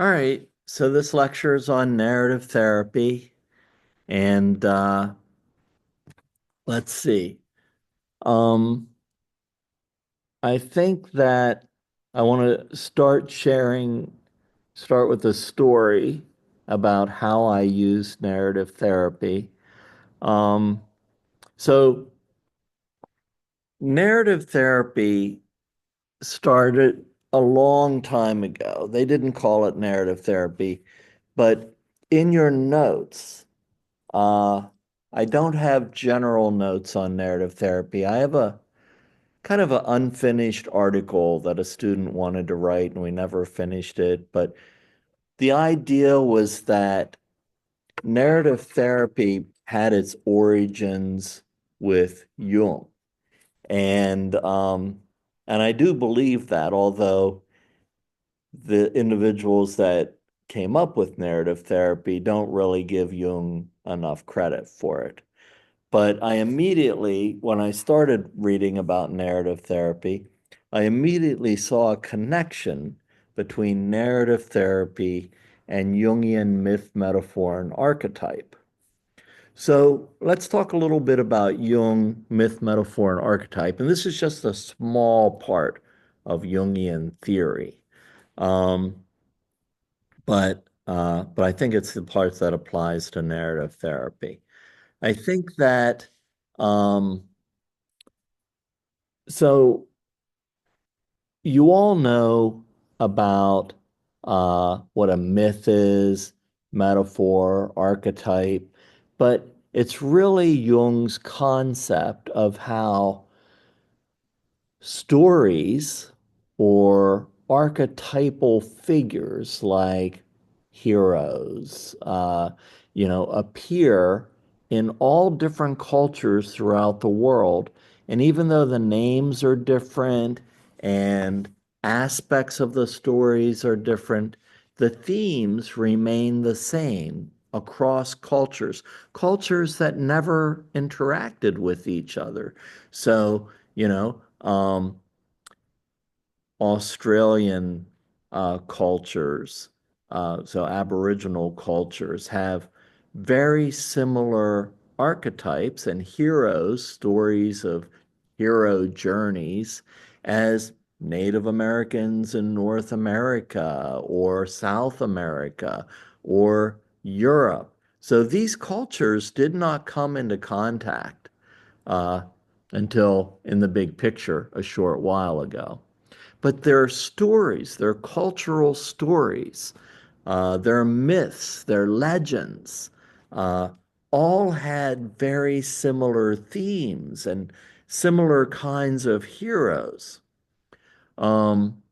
All right, so this lecture is on narrative therapy, and let's see. Um, I think that I want to start with a story about how I use narrative therapy. Um, so narrative therapy started a long time ago. They didn't call it narrative therapy, but in your notes, Uh, I don't have general notes on narrative therapy. I have a kind of an unfinished article that a student wanted to write, and we never finished it. But the idea was that narrative therapy had its origins with Jung. And um, and I do believe that, although the individuals that came up with narrative therapy don't really give Jung enough credit for it. But I immediately, when I started reading about narrative therapy, I immediately saw a connection between narrative therapy and Jungian myth, metaphor, and archetype. So let's talk a little bit about Jung, myth, metaphor, and archetype. And this is just a small part of Jungian theory. Um, but I think it's the part that applies to narrative therapy. I think that um, so you all know about what a myth is, metaphor, archetype, but it's really Jung's concept of how stories or archetypal figures like heroes, appear in all different cultures throughout the world. And even though the names are different and aspects of the stories are different, the themes remain the same across cultures that never interacted with each other. So, you know, Australian cultures, so Aboriginal cultures, have very similar archetypes and heroes, stories of hero journeys, as Native Americans in North America or South America or Europe. So these cultures did not come into contact uh, until in the big picture a short while ago. But their stories, their cultural stories, their myths, their legends, uh, all had very similar themes and similar kinds of heroes. Um,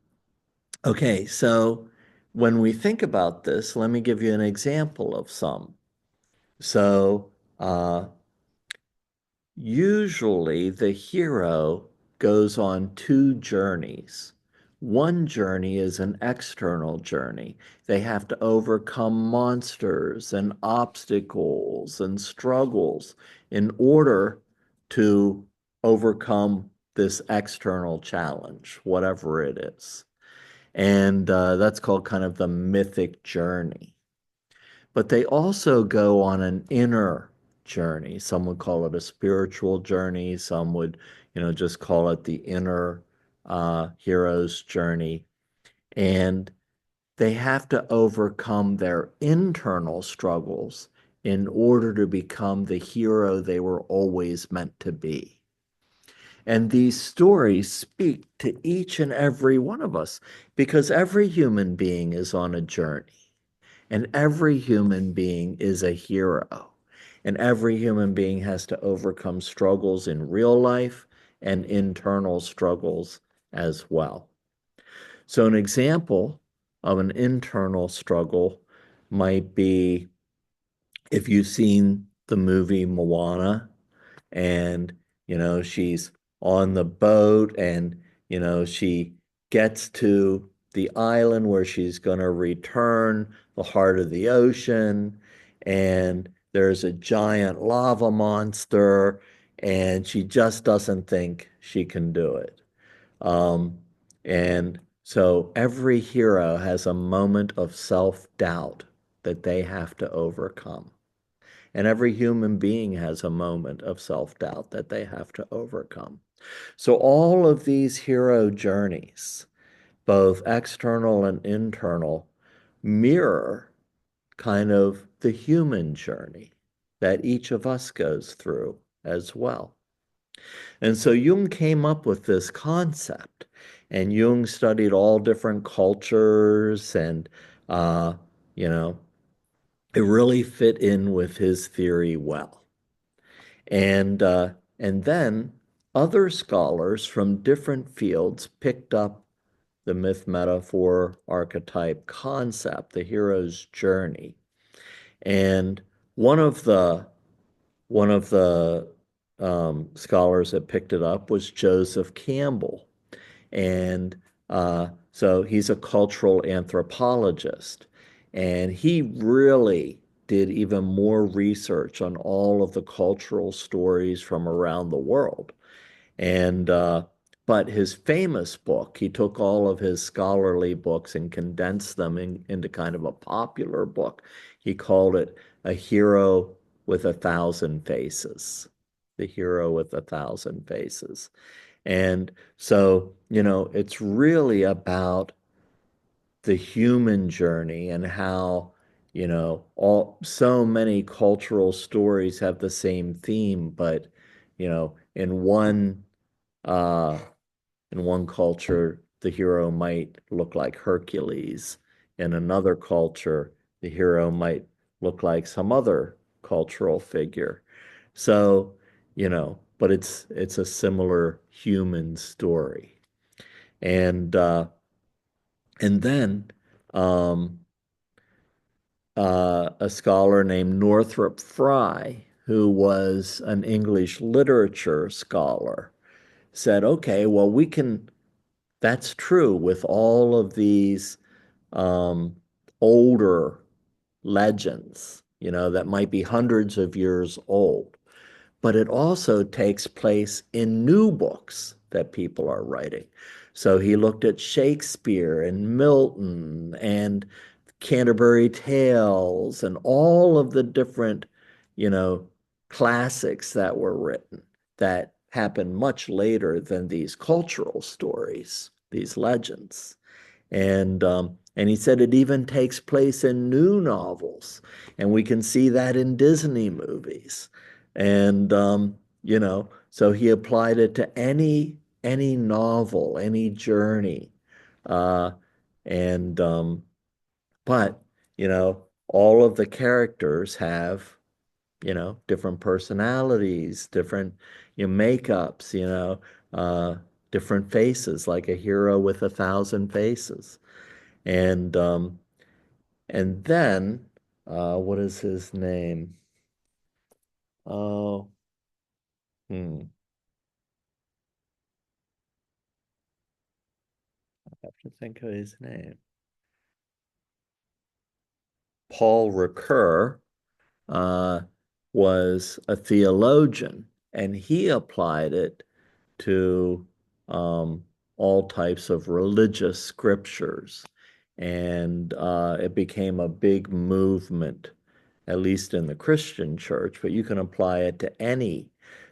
okay, so when we think about this, let me give you an example of some. So, usually, the hero goes on two journeys. One journey is an external journey. They have to overcome monsters and obstacles and struggles in order to overcome this external challenge, whatever it is. And that's called kind of the mythic journey. But they also go on an inner journey. Some would call it a spiritual journey. Some would, just call it the inner hero's journey. And they have to overcome their internal struggles in order to become the hero they were always meant to be. And these stories speak to each and every one of us because every human being is on a journey. And every human being is a hero. And every human being has to overcome struggles in real life and internal struggles as well. So, an example of an internal struggle might be if you've seen the movie Moana and she's on the boat and she gets to the island where she's going to return, the heart of the ocean, and there's a giant lava monster, and she just doesn't think she can do it. um, and So every hero has a moment of self-doubt that they have to overcome. And every human being has a moment of self-doubt that they have to overcome. So all of these hero journeys, both external and internal, mirror kind of the human journey that each of us goes through as well. And so Jung came up with this concept, and Jung studied all different cultures, and uh, you know, it really fit in with his theory well. And and then other scholars from different fields picked up the myth metaphor archetype concept, the hero's journey. And one of the one of the scholars that picked it up was Joseph Campbell. And so he's a cultural anthropologist. And he really did even more research on all of the cultural stories from around the world. And but his famous book, he took all of his scholarly books and condensed them into kind of a popular book. He called it A Hero with a Thousand Faces. The Hero with a Thousand Faces. And so, it's really about the human journey and how, all so many cultural stories have the same theme, but, in uh one culture, the hero might look like Hercules. In another culture, the hero might look like some other cultural figure. So, but it's a similar human story. And then um, a scholar named Northrop Frye, who was an English literature scholar, said, okay, well, that's true with all of these um, older legends, that might be hundreds of years old. But it also takes place in new books that people are writing. So he looked at Shakespeare and Milton and Canterbury Tales and all of the different, you know, classics that were written that happened much later than these cultural stories, these legends. And he said it even takes place in new novels, and we can see that in Disney movies. And so he applied it to any novel, any journey. Uh, and but all of the characters have different personalities, different makeups, uh, different faces, like a hero with a thousand faces. And then what is his name? Oh, hmm, I have to think of his name. Paul Ricoeur uh, was a theologian, and he applied it to all types of religious scriptures. And it became a big movement, at least in the Christian church, but you can apply it to any.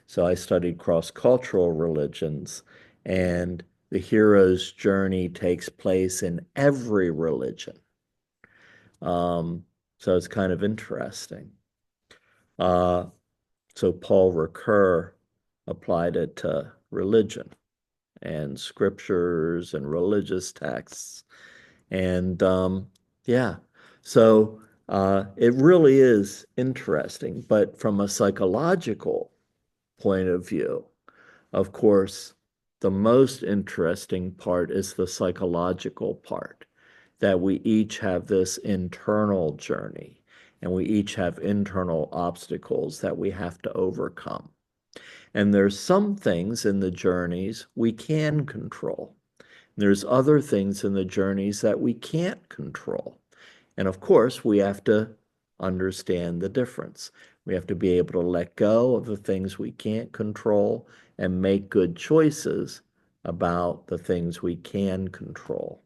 So I studied cross-cultural religions, and the hero's journey takes place in every religion. Um, so it's kind of interesting. Uh, so Paul Ricoeur applied it to religion and scriptures and religious texts. And yeah, so it really is interesting. But from a psychological point of view, of course, the most interesting part is the psychological part, that we each have this internal journey and we each have internal obstacles that we have to overcome. And there's some things in the journeys we can control. There's other things in the journeys that we can't control. And of course, we have to understand the difference. We have to be able to let go of the things we can't control and make good choices about the things we can control.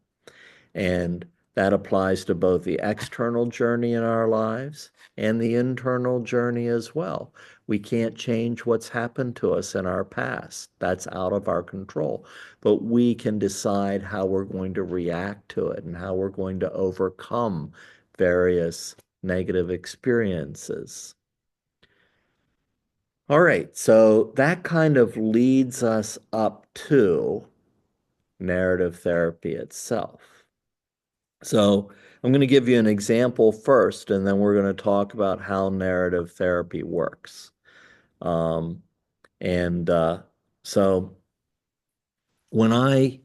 And that applies to both the external journey in our lives and the internal journey as well. We can't change what's happened to us in our past. That's out of our control. But we can decide how we're going to react to it and how we're going to overcome various negative experiences. All right, so that kind of leads us up to narrative therapy itself. So I'm going to give you an example first, and then we're going to talk about how narrative therapy works. Um, and so when I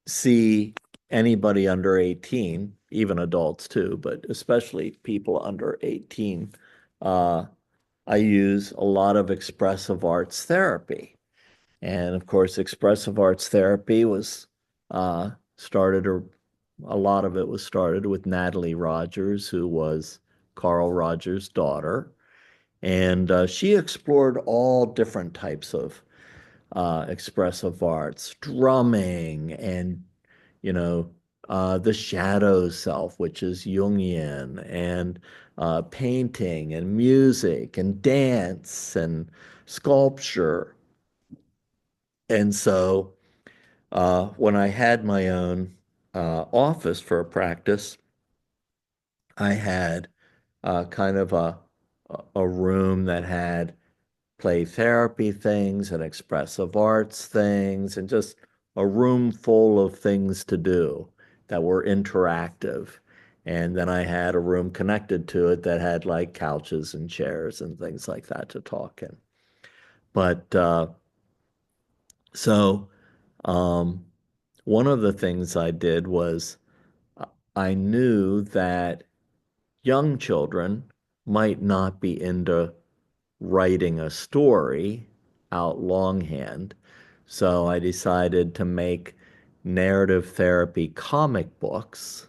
see anybody under 18, even adults too, but especially people under 18, uh, I use a lot of expressive arts therapy. And of course, expressive arts therapy was started, or a lot of it was started with Natalie Rogers, who was Carl Rogers' daughter. And she explored all different types of expressive arts, drumming, and, you know, the shadow self, which is Jungian, and painting, and music, and dance, and sculpture. And so, when I had my own office for a practice, I had kind of a room that had play therapy things and expressive arts things, and just a room full of things to do that were interactive. And then I had a room connected to it that had like couches and chairs and things like that to talk in. But so um, one of the things I did was I knew that young children might not be into writing a story out longhand. So I decided to make narrative therapy comic books.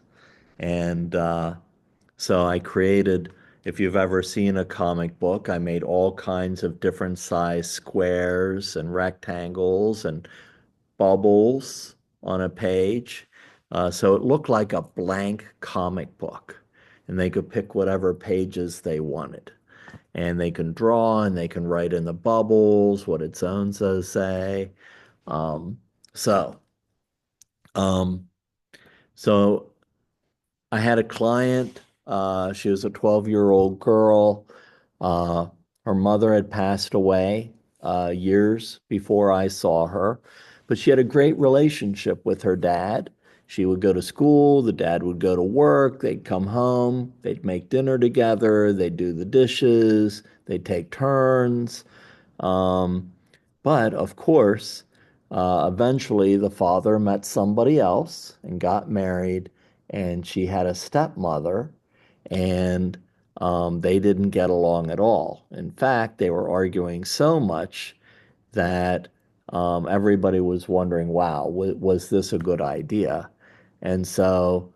And so I created, if you've ever seen a comic book, I made all kinds of different size squares and rectangles and bubbles on a page. So it looked like a blank comic book, and they could pick whatever pages they wanted. And they can draw and they can write in the bubbles what its own says say. Um, so, um, so I had a client. She was a 12-year-old girl. Uh, Her mother had passed away years before I saw her, but she had a great relationship with her dad. She would go to school, the dad would go to work, they'd come home, they'd make dinner together, they'd do the dishes, they'd take turns. Um, but of course, eventually the father met somebody else and got married, and she had a stepmother, and they didn't get along at all. In fact, they were arguing so much that everybody was wondering, wow, was this a good idea? And so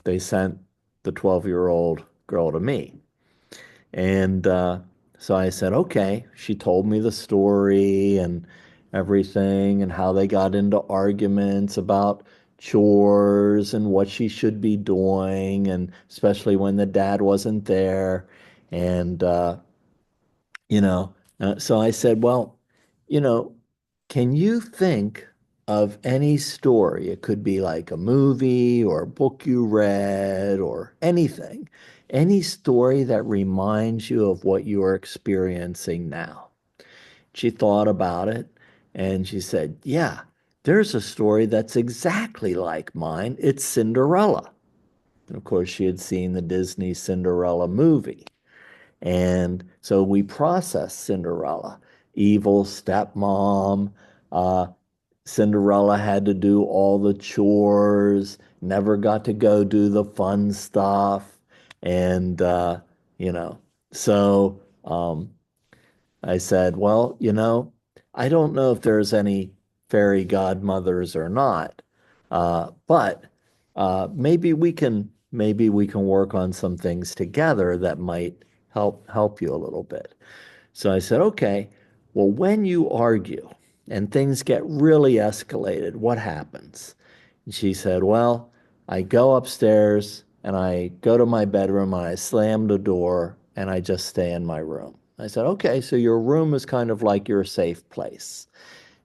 they sent the 12-year-old girl to me. And so I said, okay. She told me the story and everything, and how they got into arguments about chores and what she should be doing, and especially when the dad wasn't there. And you know, so I said, well, you know, can you think of any story? It could be like a movie or a book you read or anything, any story that reminds you of what you are experiencing now. She thought about it and she said, yeah, there's a story that's exactly like mine. It's Cinderella. And of course, she had seen the Disney Cinderella movie. And so we processed Cinderella, evil stepmom. Uh, Cinderella had to do all the chores, never got to go do the fun stuff. And, you know, so I said, well, I don't know if there's any fairy godmothers or not, but maybe we can work on some things together that might help you a little bit. So I said, okay, well, when you argue and things get really escalated, what happens? She said, well, I go upstairs and I go to my bedroom and I slam the door and I just stay in my room. I said, okay, so your room is kind of like your safe place.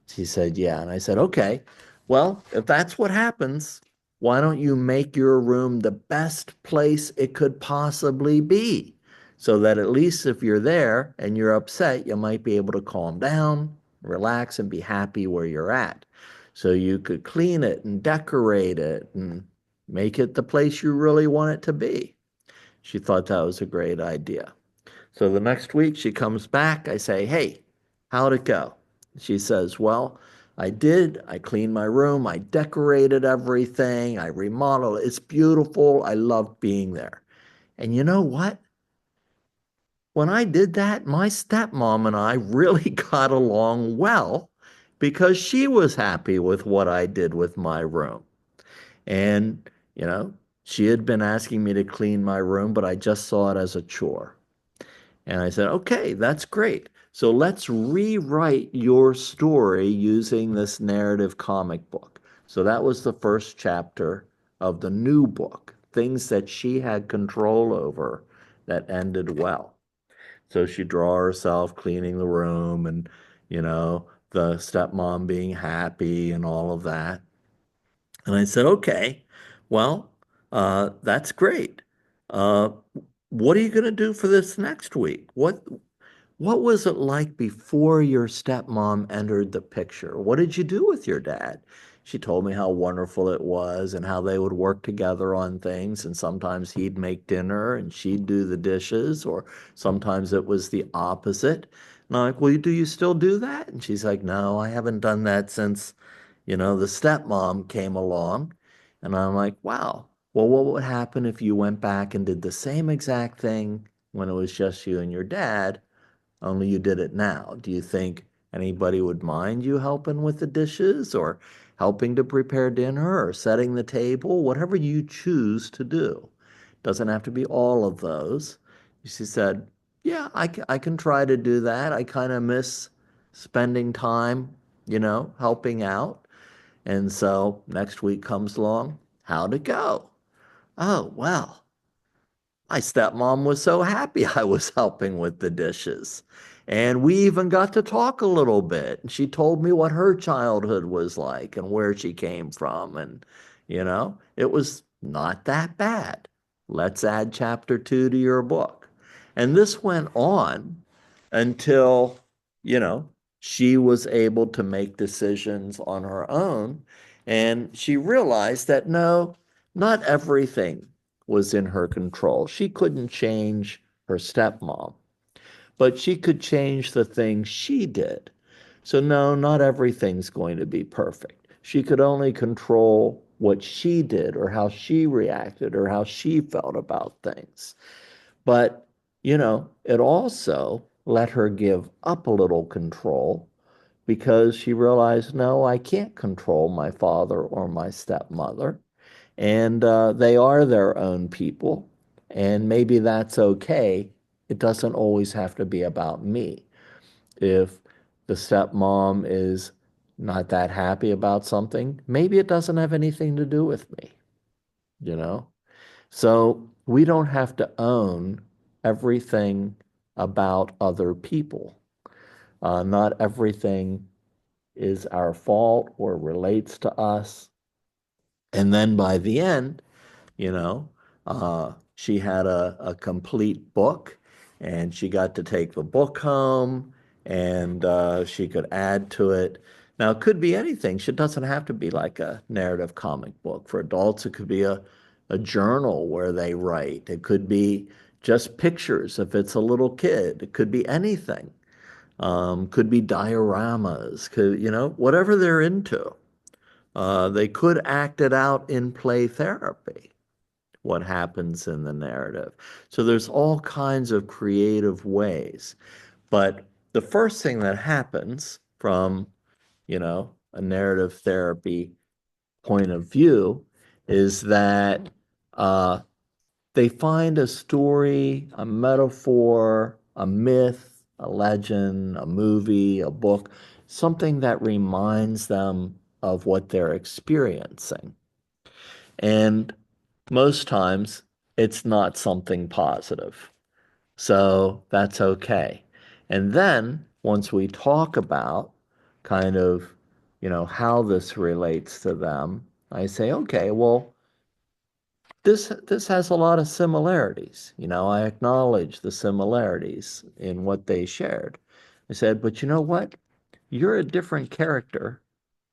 She said, yeah. And I said, okay, well, if that's what happens, why don't you make your room the best place it could possibly be? So that at least if you're there and you're upset, you might be able to calm down, relax, and be happy where you're at. So you could clean it and decorate it and make it the place you really want it to be. She thought that was a great idea. So the next week she comes back. I say, hey, how'd it go? She says, well, I did. I cleaned my room. I decorated everything. I remodeled. It's beautiful. I love being there. And you know what? When I did that, my stepmom and I really got along well because she was happy with what I did with my room. And, you know, she had been asking me to clean my room, but I just saw it as a chore. And I said, okay, that's great. So let's rewrite your story using this narrative comic book. So that was the first chapter of the new book, things that she had control over that ended well. So she draw herself cleaning the room and, the stepmom being happy and all of that. And I said, okay, well, that's great. Uh, what are you going to do for this next week? What was it like before your stepmom entered the picture? What did you do with your dad? She told me how wonderful it was and how they would work together on things. And sometimes he'd make dinner and she'd do the dishes, or sometimes it was the opposite. And I'm like, well, do you still do that? And she's like, no, I haven't done that since, the stepmom came along. And I'm like, wow, well, what would happen if you went back and did the same exact thing when it was just you and your dad? Only you did it now. Do you think anybody would mind you helping with the dishes or helping to prepare dinner or setting the table? Whatever you choose to do. Doesn't have to be all of those. She said, yeah, I can try to do that. I kind of miss spending time, helping out. And so next week comes along. How'd it go? Oh, well, my stepmom was so happy I was helping with the dishes. And we even got to talk a little bit. And she told me what her childhood was like and where she came from. And, it was not that bad. Let's add chapter 2 to your book. And this went on until, you know, she was able to make decisions on her own. And she realized that no, not everything was in her control. She couldn't change her stepmom, but she could change the things she did. So, no, not everything's going to be perfect. She could only control what she did or how she reacted or how she felt about things. But, it also let her give up a little control because she realized, no, I can't control my father or my stepmother. And they are their own people. And maybe that's okay. It doesn't always have to be about me. If the stepmom is not that happy about something, maybe it doesn't have anything to do with me, you know? So we don't have to own everything about other people. Not everything is our fault or relates to us. And then by the end, you know. She had a complete book, and she got to take the book home, and she could add to it. Now, it could be anything. She doesn't have to be like a narrative comic book. For adults, it could be a journal where they write. It could be just pictures if it's a little kid. It could be anything. Could be dioramas, whatever they're into. They could act it out in play therapy, what happens in the narrative. So there's all kinds of creative ways. But the first thing that happens from, a narrative therapy point of view is that uh, they find a story, a metaphor, a myth, a legend, a movie, a book, something that reminds them of what they're experiencing. And most times it's not something positive. So that's okay. And then once we talk about kind of, how this relates to them, I say, okay, well, this has a lot of similarities. I acknowledge the similarities in what they shared. I said, but you know what? You're a different character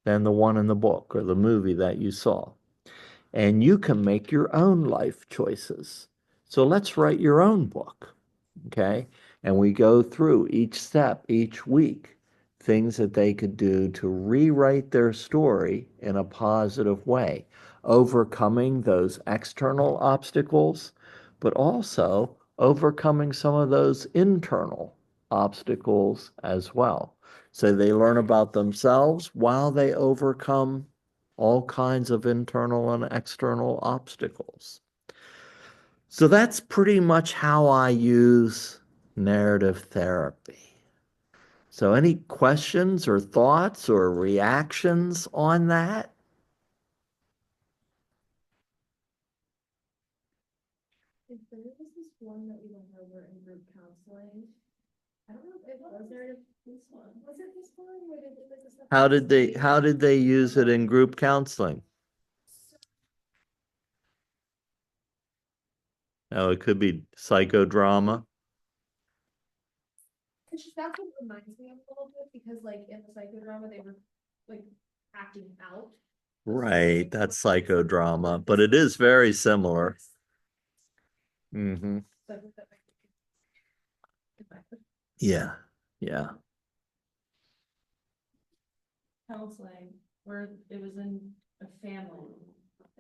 than the one in the book or the movie that you saw. And you can make your own life choices. So let's write your own book. Okay. And we go through each step each week, things that they could do to rewrite their story in a positive way, overcoming those external obstacles, but also overcoming some of those internal obstacles as well. So they learn about themselves while they overcome all kinds of internal and external obstacles. So that's pretty much how I use narrative therapy. So, any questions or thoughts or reactions on that? If there was this one that we went over in group counseling, I don't know if it was there this one. Was it this one? Where they did like the stuff? How did they use it in group counseling? Oh, it could be psychodrama. It's just that's what it reminds me of a little bit because like in the psychodrama they were like acting out. Right, that's psychodrama, but it is very similar. Hmm. So I think that might be effective. Yeah, yeah. Counseling where it was in a family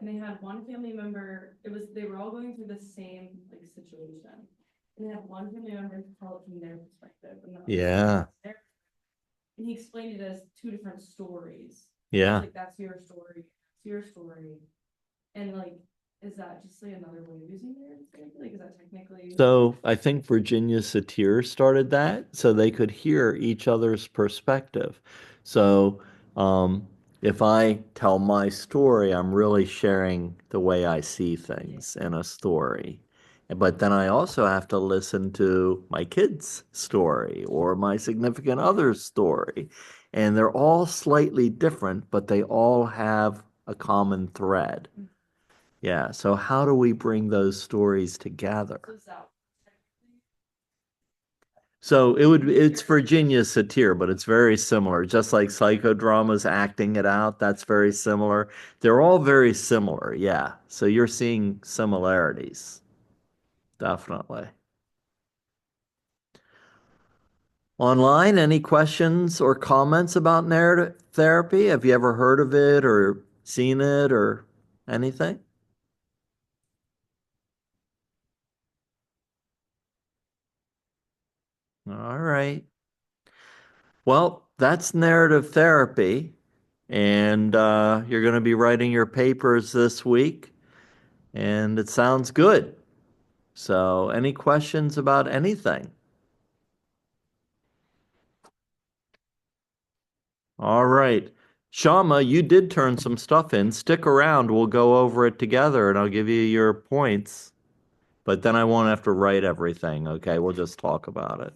and they had one family member, they were all going through the same like situation. And they had one family member tell it from their perspective and the other Yeah, their- and he explained it as two different stories. yeah. Like that's your story, that's your story. And like, is that just like another way of using narrative therapy? Like, is that technically? So I think Virginia Satir started that so they could hear each other's perspective. So if I tell my story, I'm really sharing the way I see things in a story. But then I also have to listen to my kid's story or my significant other's story. And they're all slightly different, but they all have a common thread. Yeah, so how do we bring those stories together? So is that technically? So it's Virginia Satir, but it's very similar. Just like psychodrama's acting it out, that's very similar. They're all very similar, yeah. So you're seeing similarities, definitely. Online, any questions or comments about narrative therapy? Have you ever heard of it or seen it or anything? All right. Well, that's narrative therapy. And you're going to be writing your papers this week, and it sounds good. So, any questions about anything? All right. Shama, you did turn some stuff in. Stick around. We'll go over it together and I'll give you your points. But then I won't have to write everything, okay? We'll just talk about it.